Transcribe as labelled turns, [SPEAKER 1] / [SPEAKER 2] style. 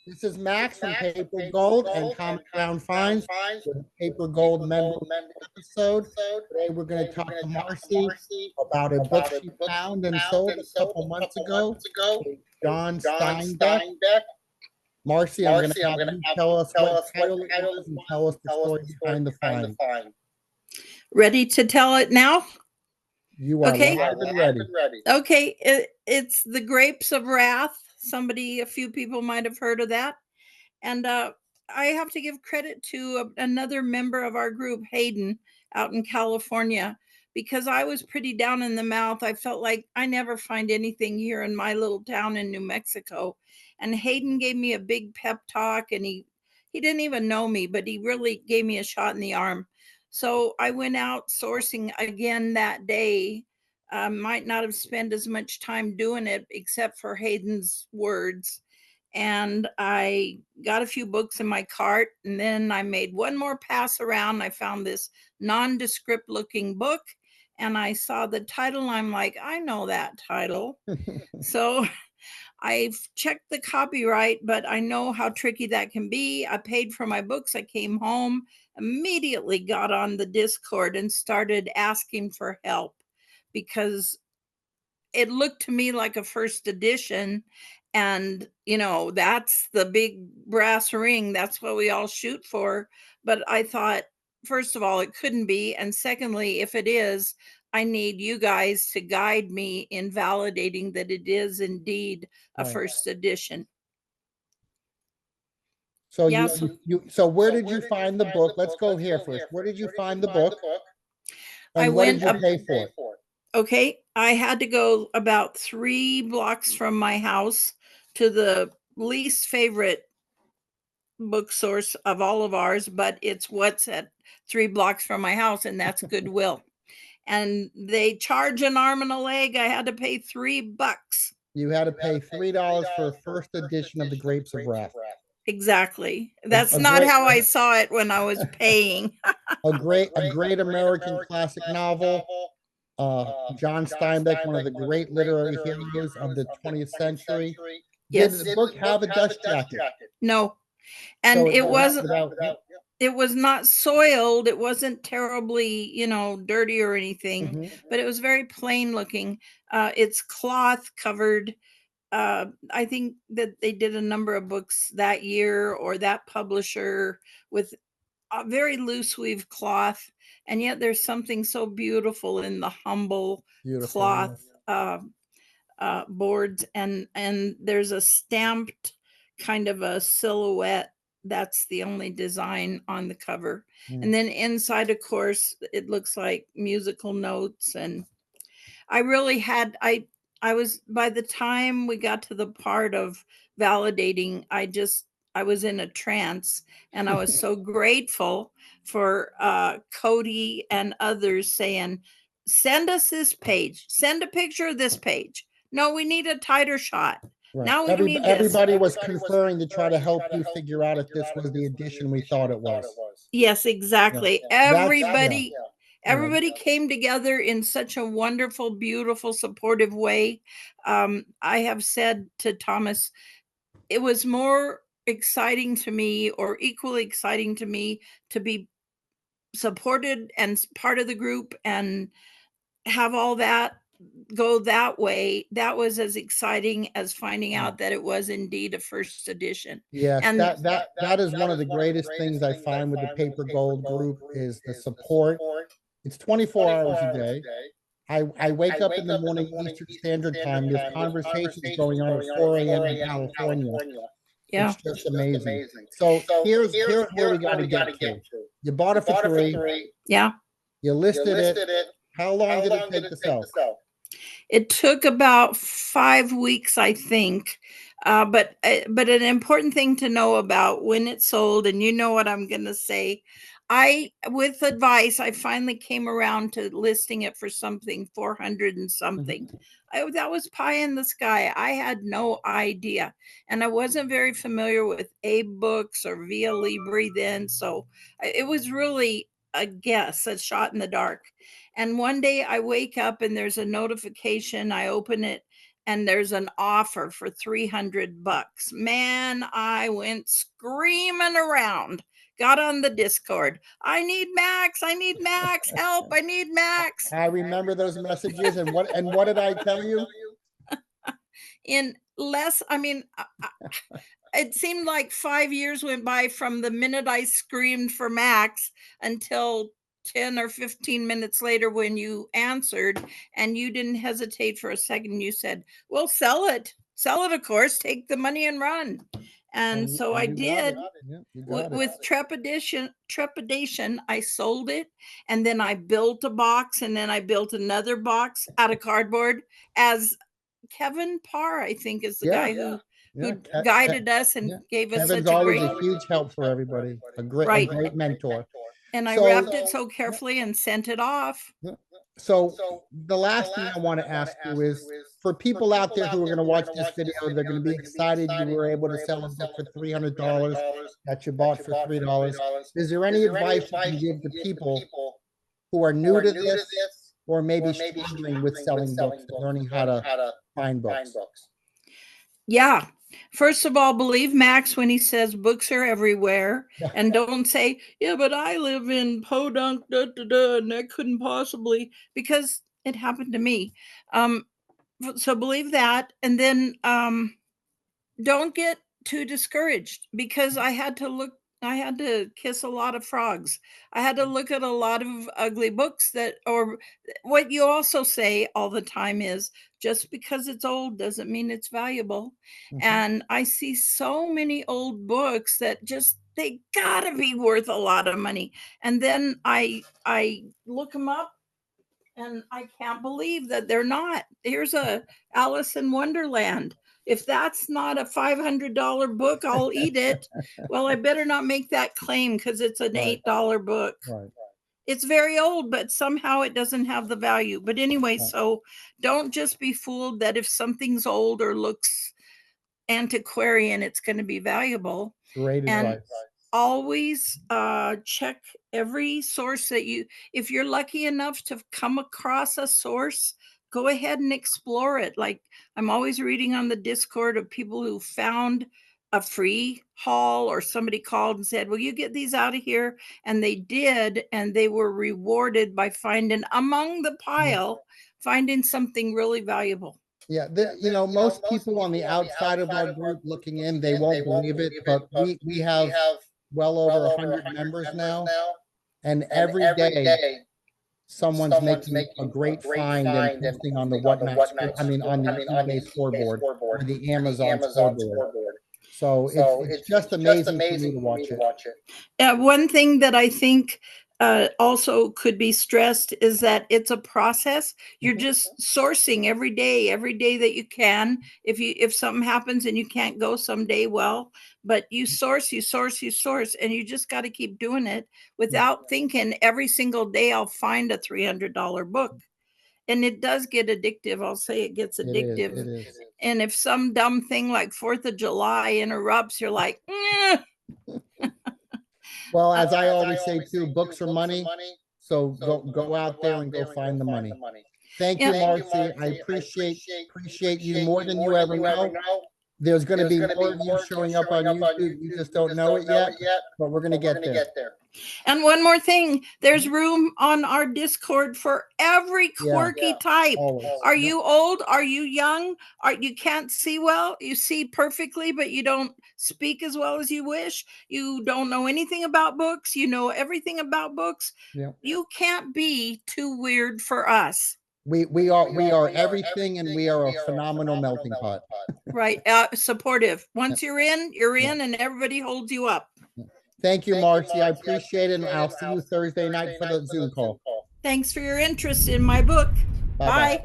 [SPEAKER 1] This is Max from Paper Gold and Common Ground Finds with a Paper Gold member episode. Today we're going to talk to Marcie about a book she found and sold a couple months ago. John Steinbeck. Marcie, I'm going to have you tell us what title it was and tell us the story behind the find.
[SPEAKER 2] Ready to tell it now?
[SPEAKER 1] You are live and ready.
[SPEAKER 2] Okay, it's The Grapes of Wrath. A few people might have heard of that. And I have to give credit to another member of our group, Hayden, out in California, because I was pretty down in the mouth. I felt like I never find anything here in my little town in New Mexico. And Hayden gave me a big pep talk, and he didn't even know me, but he really gave me a shot in the arm. So I went out sourcing again that day. Might not have spent as much time doing it except for Hayden's words. And I got a few books in my cart, and then I made one more pass around. I found this nondescript looking book, and I saw the title. I'm like, I know that title. So I've checked the copyright, but I know how tricky that can be. I paid for my books. I came home, immediately got on the Discord and started asking for help, because it looked to me like a first edition. And, that's the big brass ring. That's what we all shoot for. But I thought, first of all, it couldn't be. And secondly, if it is, I need you guys to guide me in validating that it is indeed a first edition.
[SPEAKER 1] So so where did you find the book? Let's go here first. Where did you find the book? And what did you pay for it?
[SPEAKER 2] Okay, I had to go about 3 blocks from my house to the least favorite book source of all of ours, but it's what's at 3 blocks from my house, and that's Goodwill. And they charge an arm and a leg. I had to pay $3.
[SPEAKER 1] You had to pay $3 for a first edition of The Grapes of Wrath.
[SPEAKER 2] Exactly. That's not how I saw it when I was paying.
[SPEAKER 1] a great American classic novel. John Steinbeck, one of the great literary heroes of the 20th century.
[SPEAKER 2] Yes.
[SPEAKER 1] Did the book have a dust jacket?
[SPEAKER 2] No. And so it was not soiled. It wasn't terribly, dirty or anything, but it was very plain looking. It's cloth covered. I think that they did a number of books that year, or that publisher, with a very loose weave cloth, and yet there's something so beautiful in the humble cloth boards, and there's a stamped kind of a silhouette. That's the only design on the cover. And then inside, of course, it looks like musical notes. And I really had, I was, by the time we got to the part of validating, I was in a trance, and I was so grateful for Cody and others saying, send us this page, send a picture of this page. No, we need a tighter shot.
[SPEAKER 1] Right.
[SPEAKER 2] Now
[SPEAKER 1] everybody was conferring to try to help you figure out if this was the edition we thought it was.
[SPEAKER 2] Yes, exactly. Everybody came together in such a wonderful, beautiful, supportive way. I have said to Thomas, it was more exciting to me, or equally exciting to me, to be supported and part of the group and have all that go that way. That was as exciting as finding out that it was indeed a first edition.
[SPEAKER 1] Yes, and that is one of the greatest things I find with the Paper Gold group is the support. It's 24 hours a day. I wake up in the morning Eastern Standard Time. There's conversations going on at 4 a.m. in California.
[SPEAKER 2] Yeah.
[SPEAKER 1] It's just amazing. So here's where we got to get to. You bought it for $3.
[SPEAKER 2] Yeah.
[SPEAKER 1] You listed it. How long did it take to sell?
[SPEAKER 2] It took about 5 weeks, I think. But an important thing to know about when it sold, and you know what I'm going to say, with advice, I finally came around to listing it for something 400 and something. That was pie in the sky. I had no idea. And I wasn't very familiar with A-Books or Via Libre then. So it was really a guess, a shot in the dark. And one day I wake up and there's a notification. I open it, and there's an offer for $300. Man, I went screaming around, got on the Discord. I need Max. I need Max. Help. I need Max.
[SPEAKER 1] I remember those messages. And what did I tell you?
[SPEAKER 2] In less, I mean, it seemed like 5 years went by from the minute I screamed for Max until 10 or 15 minutes later when you answered, and you didn't hesitate for a second. You said, well, sell it, of course, take the money and run. And so I did. With trepidation, I sold it, and then I built a box, and then I built another box out of cardboard, as Kevin Parr, I think, is the guy who guided us and gave us
[SPEAKER 1] Kevin's
[SPEAKER 2] such a
[SPEAKER 1] always
[SPEAKER 2] great,
[SPEAKER 1] a huge help for everybody. A great mentor.
[SPEAKER 2] And I wrapped it so carefully and sent it off.
[SPEAKER 1] So the last thing I want to ask you is, for people out there who are going to watch this video, they're going to be excited you were able to sell a book for $300 that you bought for $3. Is there any advice you can give to people who are new to this, or maybe struggling with selling books and learning how to find books?
[SPEAKER 2] Yeah. First of all, believe Max when he says books are everywhere, and don't say, yeah, but I live in Podunk, and that couldn't possibly, because it happened to me. So believe that. And then don't get too discouraged, because I had to kiss a lot of frogs. I had to look at a lot of ugly books or what you also say all the time is, just because it's old doesn't mean it's valuable. And I see so many old books that they gotta be worth a lot of money. And then I look them up, and I can't believe that they're not. Here's a Alice in Wonderland. If that's not a $500 book, I'll eat it. Well, I better not make that claim, because it's an $8 book. It's very old, but somehow it doesn't have the value. But anyway, so don't just be fooled that if something's old or looks antiquarian, it's going to be valuable.
[SPEAKER 1] Great advice.
[SPEAKER 2] Always check every source that if you're lucky enough to come across a source, go ahead and explore it. Like, I'm always reading on the Discord of people who found a free haul, or somebody called and said, will you get these out of here? And they did, and they were rewarded by finding among the pile, finding something really valuable.
[SPEAKER 1] Yeah, most people on the outside of our group looking in, they won't believe it, but we have well over 100 members now, and every day someone's making a great find and posting on the on the eBay scoreboard or the Amazon scoreboard. So it's just amazing for me to watch it.
[SPEAKER 2] One thing that I think also could be stressed is that it's a process. You're just sourcing every day that you can. If something happens and you can't go someday, well, but you source, and you just got to keep doing it without thinking every single day I'll find a $300 book. And it does get addictive. I'll say it gets addictive.
[SPEAKER 1] It is.
[SPEAKER 2] And if some dumb thing like 4th of July interrupts, you're like,
[SPEAKER 1] Well, as I always say too, books are money. So go out there and go find the money. Thank you, Marcie. I appreciate you more than you ever know. There's going to be more of you showing up on YouTube. You just don't know it yet, but we're going to get there.
[SPEAKER 2] And one more thing, there's room on our Discord for every quirky type.
[SPEAKER 1] Always.
[SPEAKER 2] Are you old? Are you young? You can't see well? You see perfectly, but you don't speak as well as you wish? You don't know anything about books? You know everything about books? You can't be too weird for us.
[SPEAKER 1] We are everything, and we are a phenomenal melting pot.
[SPEAKER 2] Right. Supportive. Once you're in, and everybody holds you up.
[SPEAKER 1] Thank you, Marcie. I appreciate it. And I'll see you Thursday night for the Zoom call.
[SPEAKER 2] Thanks for your interest in my book. Bye.